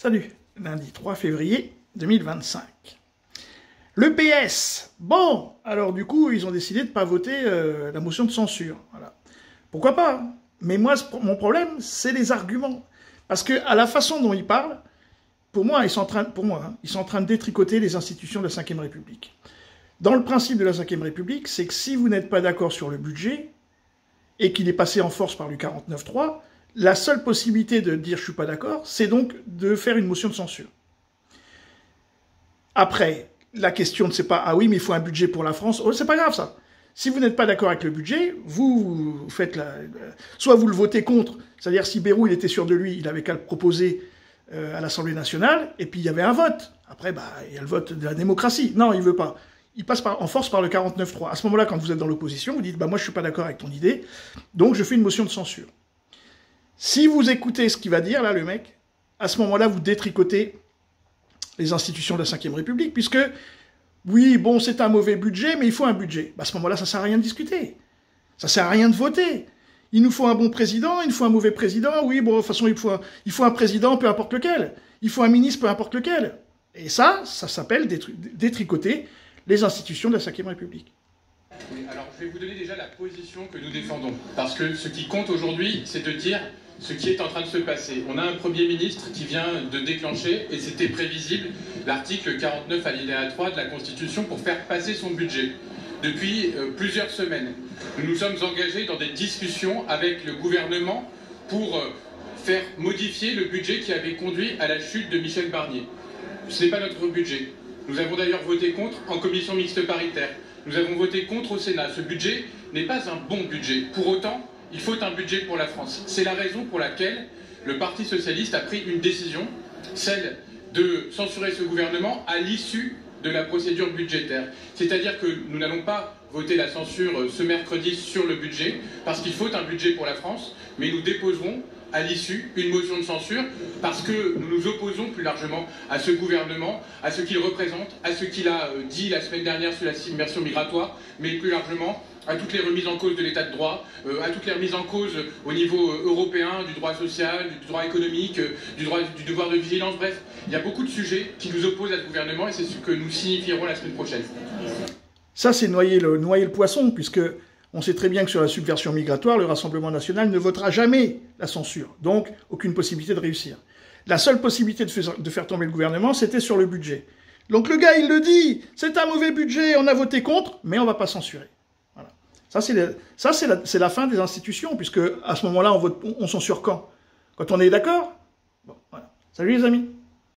Salut, lundi 3 février 2025. Le PS, bon, alors du coup, ils ont décidé de ne pas voter la motion de censure. Voilà. Pourquoi pas? Mais moi, mon problème, c'est les arguments. Parce que à la façon dont ils parlent, pour moi, ils sont en train de détricoter les institutions de la Ve République. Dans le principe de la Ve République, c'est que si vous n'êtes pas d'accord sur le budget, et qu'il est passé en force par le 49.3, la seule possibilité de dire « je suis pas d'accord », c'est donc de faire une motion de censure. Après, la question ne c'est pas « ah oui, mais il faut un budget pour la France », oh, c'est pas grave ça. Si vous n'êtes pas d'accord avec le budget, vous faites soit vous le votez contre, c'est-à-dire si Bayrou il était sûr de lui, il avait qu'à le proposer à l'Assemblée nationale, et puis il y avait un vote. Après, bah, il y a le vote de la démocratie. Non, il veut pas. Il passe en force par le 49.3. À ce moment-là, quand vous êtes dans l'opposition, vous dites bah, « moi, je suis pas d'accord avec ton idée, donc je fais une motion de censure ». Si vous écoutez ce qu'il va dire, là, le mec, à ce moment-là, vous détricotez les institutions de la Ve République, puisque, oui, bon, c'est un mauvais budget, mais il faut un budget. Bah, à ce moment-là, ça ne sert à rien de discuter. Ça ne sert à rien de voter. Il nous faut un bon président, il nous faut un mauvais président. Oui, bon, de toute façon, il faut un président, peu importe lequel. Il faut un ministre, peu importe lequel. Et ça s'appelle détricoter les institutions de la Ve République. Oui, alors je vais vous donner déjà la position que nous défendons. Parce que ce qui compte aujourd'hui, c'est de dire ce qui est en train de se passer. On a un Premier ministre qui vient de déclencher, et c'était prévisible, l'article 49 alinéa 3 de la Constitution pour faire passer son budget. Depuis plusieurs semaines, nous nous sommes engagés dans des discussions avec le gouvernement pour faire modifier le budget qui avait conduit à la chute de Michel Barnier. Ce n'est pas notre budget. Nous avons d'ailleurs voté contre en commission mixte paritaire. Nous avons voté contre au Sénat. Ce budget n'est pas un bon budget. Pour autant, il faut un budget pour la France. C'est la raison pour laquelle le Parti socialiste a pris une décision, celle de censurer ce gouvernement à l'issue de la procédure budgétaire. C'est-à-dire que nous n'allons pas voter la censure ce mercredi sur le budget, parce qu'il faut un budget pour la France, mais nous déposerons à l'issue une motion de censure, parce que nous nous opposons plus largement à ce gouvernement, à ce qu'il représente, à ce qu'il a dit la semaine dernière sur la submersion migratoire, mais plus largement à toutes les remises en cause de l'état de droit, à toutes les remises en cause au niveau européen, du droit social, du droit économique, du devoir de vigilance, bref. Il y a beaucoup de sujets qui nous opposent à ce gouvernement et c'est ce que nous signifierons la semaine prochaine. Ça, c'est noyer le poisson, puisque on sait très bien que sur la subversion migratoire, le Rassemblement national ne votera jamais la censure. Donc, aucune possibilité de réussir. La seule possibilité de faire tomber le gouvernement, c'était sur le budget. Donc le gars, il le dit, c'est un mauvais budget, on a voté contre, mais on ne va pas censurer. Voilà. Ça, c'est la fin des institutions, puisque à ce moment-là, on censure quand? Quand on est d'accord? Bon, voilà. Salut les amis.